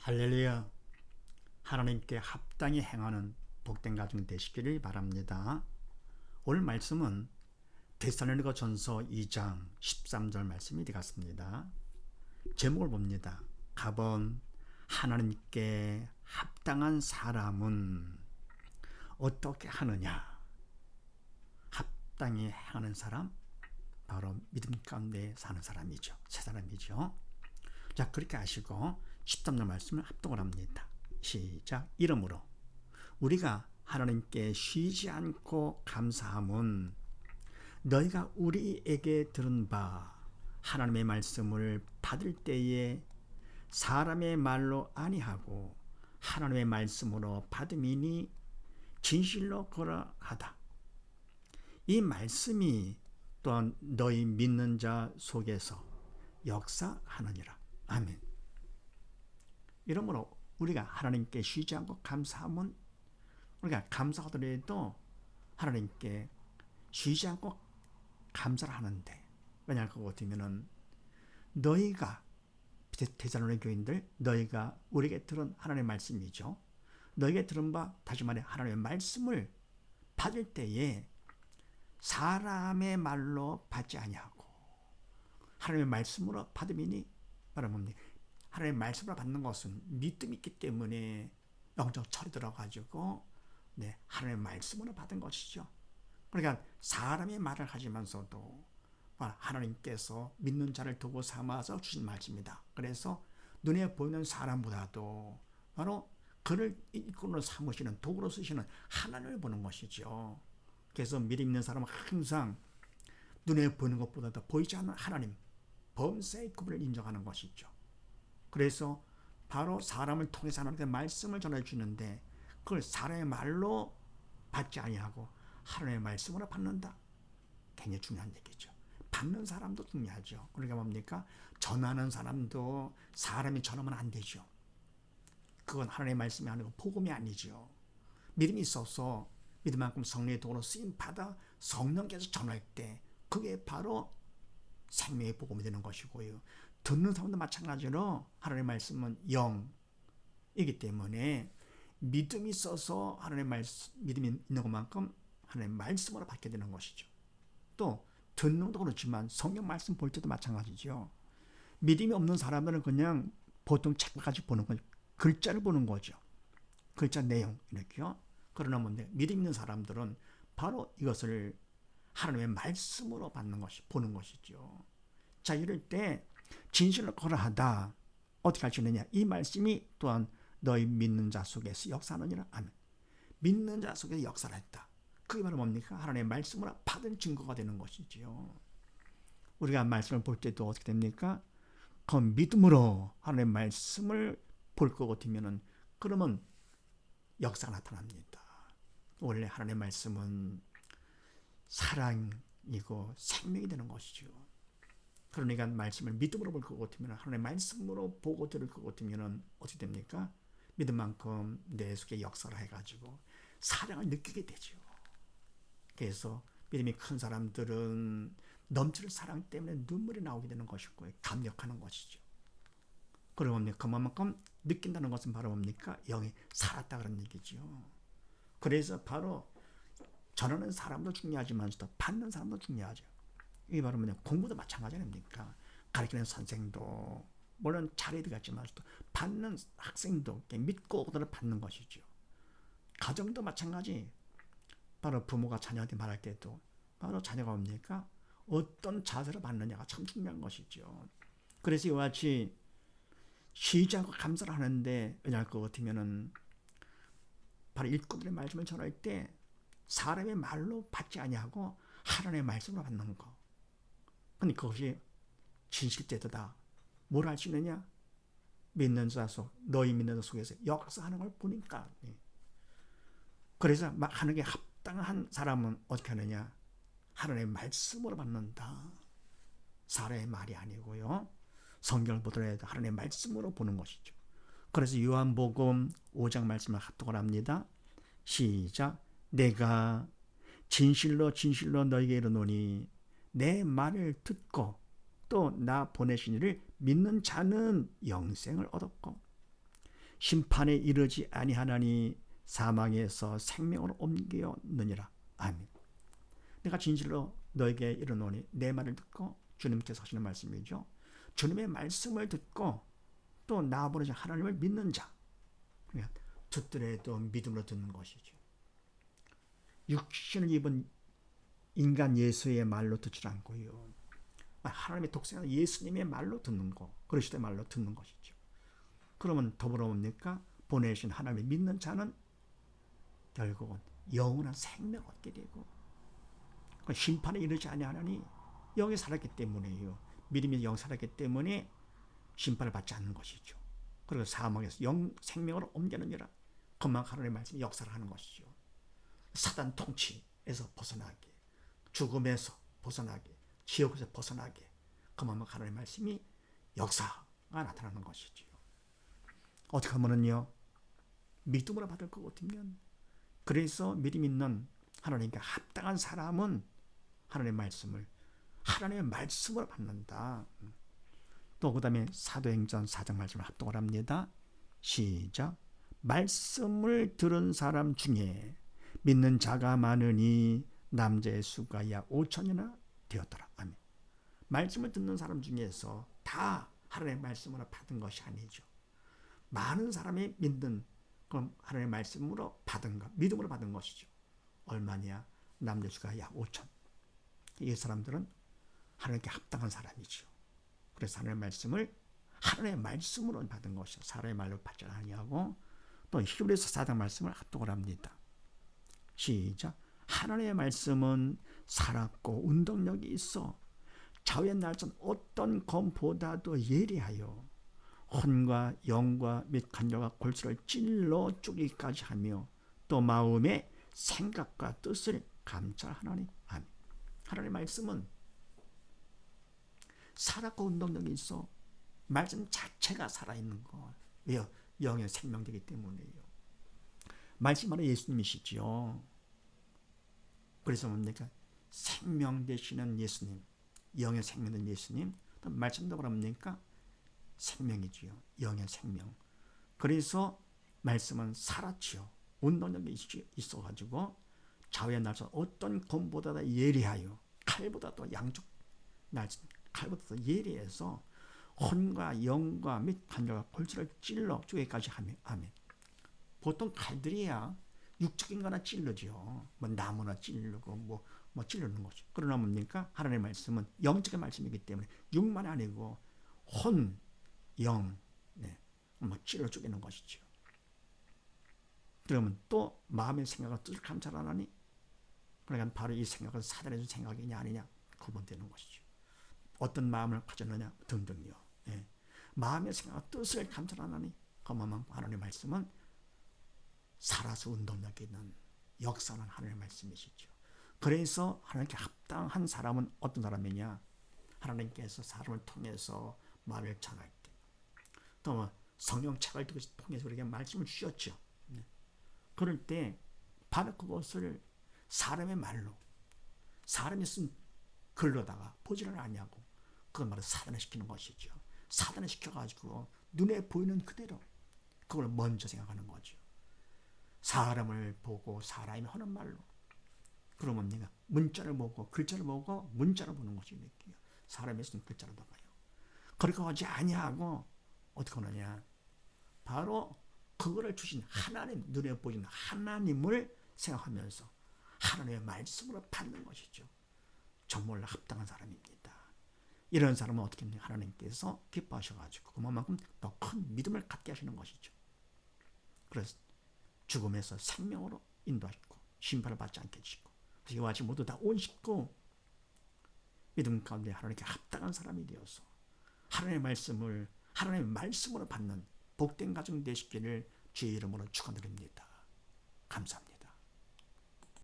할렐루야. 하나님께 합당히 행하는 복된 가정 되시기를 바랍니다. 오늘 말씀은 데살로니가 전서 2장 13절 말씀이 되겠습니다. 제목을 봅니다. 가번 하나님께 합당한 사람은 어떻게 하느냐? 합당히 행하는 사람, 바로 믿음 가운데 사는 사람이죠. 새 사람이죠. 자, 그렇게 하시고 13절 말씀을 합독을 합니다. 시작. 이러므로 우리가 하나님께 쉬지 않고 감사함은 너희가 우리에게 들은 바 하나님의 말씀을 받을 때에 사람의 말로 아니하고 하나님의 말씀으로 받음이니 진실로 그러하다. 이 말씀이 또한 너희 믿는 자 속에서 역사하느니라. 아멘. 이러므로 우리가 하나님께 쉬지 않고 감사하면 우리가 감사하더라도 하나님께 쉬지 않고 감사를 하는데, 왜냐할 것 같으면은 너희가 데살로니가 교인들, 너희가 우리에게 들은 하나님의 말씀이죠. 너희에게 들은 바, 다시 말해 하나님의 말씀을 받을 때에 사람의 말로 받지 아니하고 하나님의 말씀으로 받음이니, 바로 뭡니까? 하나님의 말씀으로 받는 것은 믿음이 있기 때문에 영적 철이 들어가지고 하나님의 말씀으로 받은 것이죠. 그러니까 사람의 말을 하시면서도 하나님께서 믿는 자를 도구 삼아서 주신 말씀이다. 그래서 눈에 보이는 사람보다도 바로 그를 일꾼으로 삼으시는, 도구로 쓰시는 하나님을 보는 것이죠. 그래서 믿음 있는 사람은 항상 눈에 보이는 것보다도 보이지 않는 하나님, 범사의 그분을 인정하는 것이죠. 그래서 바로 사람을 통해서 하나님께 말씀을 전해주는데 그걸 사람의 말로 받지 아니하고 하나님의 말씀으로 받는다. 굉장히 중요한 얘기죠. 받는 사람도 중요하죠. 그러니까 뭡니까? 전하는 사람도 사람이 전하면 안 되죠. 그건 하나님의 말씀이 아니고 복음이 아니죠. 믿음이 있어서 믿음만큼 성령의 도구로 쓰임받아 성령께서 전할 때 그게 바로 생명의 복음이 되는 것이고요. 듣는 사람도 마찬가지로 하나님의 말씀은 영이기 때문에 믿음이 있어서 하나님의 말씀, 믿음이 있는 것만큼 하나님의 말씀으로 받게 되는 것이죠. 또 듣는 것도 그렇지만 성경 말씀 볼 때도 마찬가지죠. 믿음이 없는 사람들은 그냥 보통 책까지 보는 거죠. 글자를 보는 거죠. 글자 내용 이렇게요. 그러나 뭔데 믿음 있는 사람들은 바로 이것을 하나님의 말씀으로 받는 것이, 보는 것이죠. 자, 이럴 때 진실로 거라하다. 어떻게 할 수 있느냐? 이 말씀이 또한 너희 믿는 자 속에서 역사하느니라. 아멘. 믿는 자 속에서 역사를 했다. 그게 바로 뭡니까? 하나님의 말씀으로 받은 증거가 되는 것이지요. 우리가 말씀을 볼 때도 어떻게 됩니까? 그 믿음으로 하나님의 말씀을 볼 것 같으면은 그러면 역사가 나타납니다. 원래 하나님의 말씀은 사랑이고 생명이 되는 것이죠. 그러니까 말씀을 믿음으로 볼 것 같으면, 하나님의 말씀으로 보고 들을 것 같으면 어떻게 됩니까? 믿음만큼 내 속에 역사를 해가지고 사랑을 느끼게 되죠. 그래서 믿음이 큰 사람들은 넘치는 사랑 때문에 눈물이 나오게 되는 것이고 감격하는 것이죠. 그러면 그만큼 느낀다는 것은 바로 뭡니까? 영이 살았다 그런 얘기죠. 그래서 바로 전하는 사람도 중요하지만서도 받는 사람도 중요하죠. 이게 바로 뭐냐? 공부도 마찬가지 아닙니까? 가르치는 선생도 물론 잘해야 되겠지만서도 받는 학생도 믿고 그들을 받는 것이죠. 가정도 마찬가지. 바로 부모가 자녀한테 말할 때도 바로 자녀가 뭡니까? 어떤 자세로 받느냐가 참 중요한 것이죠. 그래서 이와 같이 쉬지 않고 감사를 하는데, 왜냐할 것 같으면은 바로 일꾼들의 말씀을 전할 때 사람의 말로 받지 아니하고 하나님의 말씀으로 받는 거. 근데 그것이 진실되다. 뭘 할 수 있느냐? 믿는 자 속, 너희 믿는 자 속에서 역사하는 걸 보니까. 그래서 하는 게 합당한 사람은 어떻게 하느냐? 하나님의 말씀으로 받는다. 사람의 말이 아니고요. 성경을 보더라도 하나님의 말씀으로 보는 것이죠. 그래서 요한복음 5장 말씀을 합독을 합니다. 시작. 내가 진실로 진실로 너희에게 이르노니 내 말을 듣고 또 나 보내신 이를 믿는 자는 영생을 얻었고 심판에 이르지 아니하나니 사망에서 생명으로 옮겼느니라. 아멘. 내가 진실로 너에게 이르노니 내 말을 듣고 주님께서 하시는 말씀이죠. 주님의 말씀을 듣고 또 나아보는 하나님을 믿는 자. 그러니까 듣더라도 믿음으로 듣는 것이죠. 육신을 입은 인간 예수의 말로 듣지 않고요. 하나님의 독생자 예수님의 말로 듣는 거, 그리스도의 말로 듣는 것이죠. 그러면 더불어 뭡니까? 보내신 하나님을 믿는 자는 결국은 영원한 생명 얻게 되고 심판에 이르지 아니하나니 영이 살았기 때문에요. 믿음이 영 살았기 때문에 심판을 받지 않는 것이죠. 그리고 사망에서 영 생명으로 옮겨느니라. 그만 하나님의 말씀이 역사를 하는 것이죠. 사단 통치에서 벗어나게, 죽음에서 벗어나게, 지옥에서 벗어나게, 그만큼 하나님의 말씀이 역사가 나타나는 것이지요. 어떻게 하면은요, 믿음으로 받을 것 같으면, 그래서 믿음 있는 하나님께 합당한 사람은 하나님의 말씀으로 받는다. 또 그 다음에 사도행전 4장 말씀을 합독을 합니다. 시작. 말씀을 들은 사람 중에 믿는 자가 많으니 남자의 수가 약 5천이나 되었더라. 아멘. 말씀을 듣는 사람 중에서 다 하나님의 말씀으로 받은 것이 아니죠. 많은 사람이 믿는 그럼 하나님의 말씀으로 받은 것, 믿음으로 받은 것이죠. 얼마냐? 남자의 수가 약 5천. 이 사람들은 하나님께 합당한 사람이죠. 그래서 하나님의 말씀으로 받은 것이죠. 사람의 말로 받지 아니하고 또 히브리서 4장 말씀을 합독을 합니다. 시작. 하나님의 말씀은 살았고 운동력이 있어 좌우의 날선 어떤 검보다도 예리하여 혼과 영과 및 간절과 골수를 찔러 쪼개기까지 하며 또 마음의 생각과 뜻을 감찰하나니. 아멘. 하나님의 말씀은 살았고 운동력이 있어. 말씀 자체가 살아있는 것. 왜요? 영의 생명되기 때문이에요. 말씀은 예수님이시지요. 그래서 뭡니까? 생명 되시는 예수님, 영의 생명된 예수님, 또 말씀도 뭡니까? 생명이지요. 영의 생명. 그래서 말씀은 살았지요. 운동력이 있어가지고 좌우의 날선 어떤 검보다 예리하여 칼보다도 양쪽 날선 칼보다도 예리해서 혼과 영과 및 관절과 골수를 찔러 쪼개기까지 하며. 아멘. 보통 칼들이야 육적인 거나 찔르죠. 뭐 나무나 찔르고 뭐 찔르는 거죠. 그러나 뭡니까? 하나님의 말씀은 영적인 말씀이기 때문에 육만이 아니고 혼, 영, 뭐 찔러 쪼개는 것이죠. 그러면 또 마음의 생각과 뜻을 감찰하나니, 그러니까 바로 이 생각은 사단의 준 생각이냐 아니냐 구분되는 것이죠. 어떤 마음을 가졌느냐 등등요. 마음의 생각과 뜻을 감찰하나니, 그만큼 하나님의 말씀은 살아서 운동력 있는 역사는 하나님의 말씀이시죠. 그래서 하나님께 합당한 사람은 어떤 사람이냐? 하나님께서 사람을 통해서 말을 전할 때, 또 성령 책을 통해서 우리에게 말씀을 주셨죠. 그럴 때 바로 그것을 사람의 말로, 사람이 쓴 글로다가 보지를 않냐고 그걸 말을 사단화시키는 것이죠. 사단화시켜가지고 눈에 보이는 그대로 그걸 먼저 생각하는 거죠. 사람을 보고 사람이 하는 말로. 그러면 내가 문자를 보고 글자를 보고 문자를 보는 것이 느껴요. 사람이 쓴 글자로 봐요. 그렇게 하지 아니하고 어떻게 하느냐? 바로 그거를 주신 하나님, 눈에 보이는 하나님을 생각하면서 하나님의 말씀으로 받는 것이죠. 정말로 합당한 사람입니다. 이런 사람은 어떻게 했냐? 하나님께서 기뻐하셔가지고 그만큼 더 큰 믿음을 갖게 하시는 것이죠. 그래서 죽음에서 생명으로 인도하시고 심판을 받지 않게 해주시고, 이와 같이 모두 다 온식고 믿음 가운데 하나님께 합당한 사람이 되어서 하나님의 말씀으로 받는 복된 가정 되시기를 주의 이름으로 축원드립니다. 감사합니다.